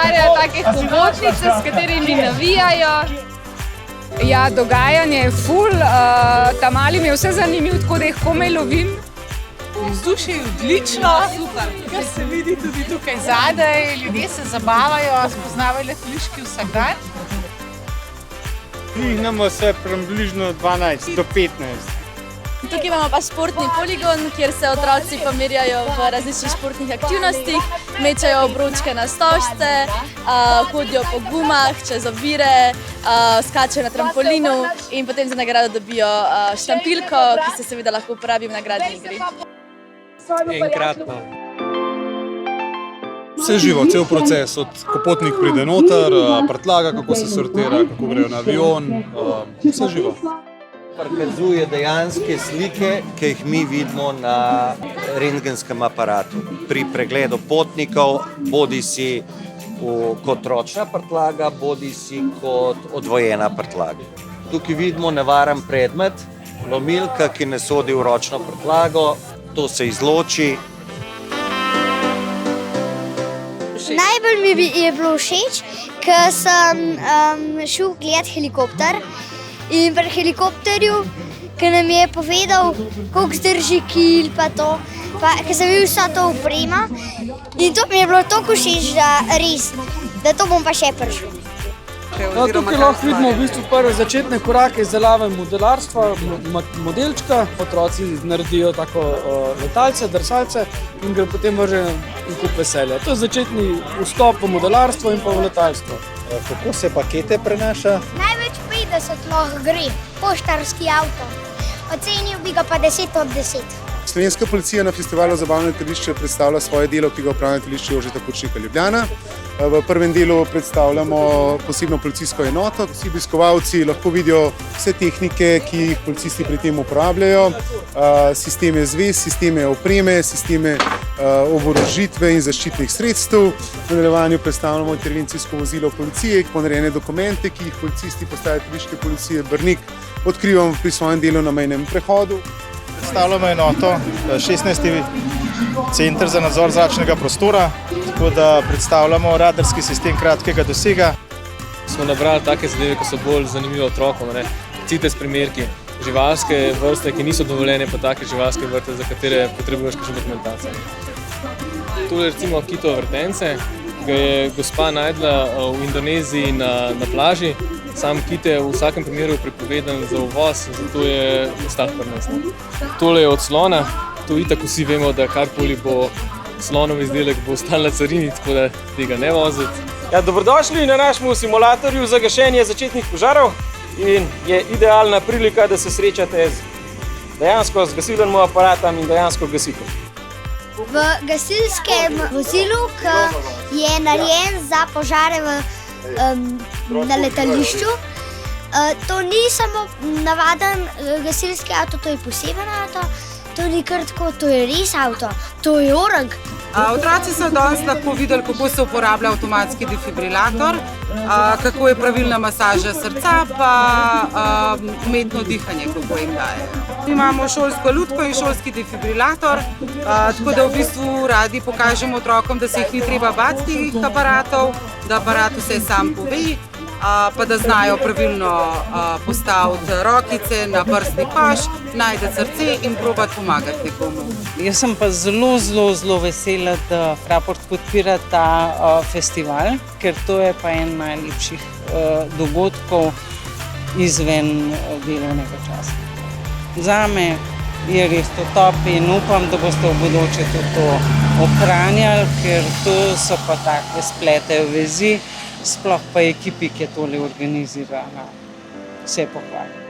ustvarjajo take hobotnice, s katerimi navijajo. Ja, dogajanje je ful, ta mali mi je vse zanimiv, tako da jih komaj lovim. Vzdušje je odlično, super. Kar se vidi tudi tukaj zadaj, ljudje se zabavajo, spoznavajo letališki vsak dan. Imamo vse približno 12 do 15. Tukaj imamo pa športni poligon, kjer se otroci pomerjajo v različnih športnih aktivnostih, mečajo obročke na stožce, hodijo po gumah, čez ovire, skačejo na trampolinu in potem za nagrado dobijo štampilko, ki se seveda lahko uporabi v nagradni igri. Enkratno. Vse živo, cel proces, od ko potnik pride noter, prtljaga, kako se sortira, kako grejo na avion, vse živo. Prikazuje dejanske slike, ki jih mi vidimo na rentgenskem aparatu. Pri pregledu potnikov, bodisi kot ročna prtljaga, bodisi kot odvojena prtljaga. Tukaj vidimo nevaren predmet, lomilka, ki ne sodi v ročno prtljago, to se izloči. Najbolj mi je bilo všeč, ker sem šel gledat helikopter in pri helikopterju, ki nam je povedal, koliko zdrži kil pa to, ker sem videl vsa to oprema in to mi je bilo toliko všeč, da to bom pa še prišel. Tukaj lahko vidimo v bistvu prve začetne korake izdelave modelarstva, modelčka. Otroci naredijo tako letalce, drsalce in gre potem vrže in kup veselja. To je začetni vstop v modelarstvo in pa v letalstvo. Kako se pakete prenaša? Največ 50 lahko gre, poštarski avto. Ocenil bi ga pa 10 od 10. Slovenska policija na festivalu Zabavno letališče predstavlja svoje delo, ki ga upravlja letališče Jožeta Pučnika Ljubljana. V prvem delu predstavljamo posebno policijsko enoto. Vsi obiskovalci lahko vidijo vse tehnike, ki jih policisti pri tem uporabljajo, sisteme zvez, sisteme opreme, sisteme oborožitve in zaščitnih sredstev. V nadaljevanju predstavljamo intervencijsko vozilo policije, ponarejene dokumente, ki jih policisti postaje letališke policije Brnik odkrivamo pri svojem delu na mejnem prehodu. Predstavljamo enoto 16. Center za nadzor zračnega prostora, tako da predstavljamo radarski sistem kratkega dosega. Smo nabrali take zadeve, ki so bolj zanimive otrokom, CITES primerki, živalske vrste, ki niso dovoljene, pa take živalske vrste, za katere potrebuješ kakšno dokumentacijo. Tule recimo kitove vrtence, ga je gospa najdla v Indoneziji na plaži. Sam kit je v vsakem primeru prepovedan za uvoz, zato je ostal pri nas. Tole je od slona, to itak vsi vemo, da karkoli bo slonov izdelek, bo ostal na carini, tako da tega ne voziti. Ja, dobrodošli na našem simulatorju za gašenje začetnih požarov in je idealna prilika, da se srečate dejansko z gasilnim aparatom in dejansko gasitom. V gasilskem vozilu, ki je narejen za požare na letališču. To ni samo navaden gasilski avto, to je poseben avto, to ni kar tako, to je res avto, to je orang. Otroci so danes lahko videli, kako se uporablja avtomatski defibrilator, kako je pravilna masaža srca, pa umetno dihanje, kako jim dajejo. Imamo šolsko lutko in šolski defibrilator, tako da v bistvu radi pokažemo otrokom, da se jih ni treba bati teh aparatov, da aparat vse sam pove, pa da znajo pravilno postaviti rokice na prstni paš, najti srce in probati pomagati nekomu. Jaz sem pa zelo vesela, da Fraport podpira ta festival, ker to je pa en najlepših dogodkov izven delovnega časa. Zame je res to top in upam, da boste v bodoče tudi to ohranjali, ker to so pa take splete vezi, sploh pa ekipi, ki je tole organizirala. Vse pohvaljujem.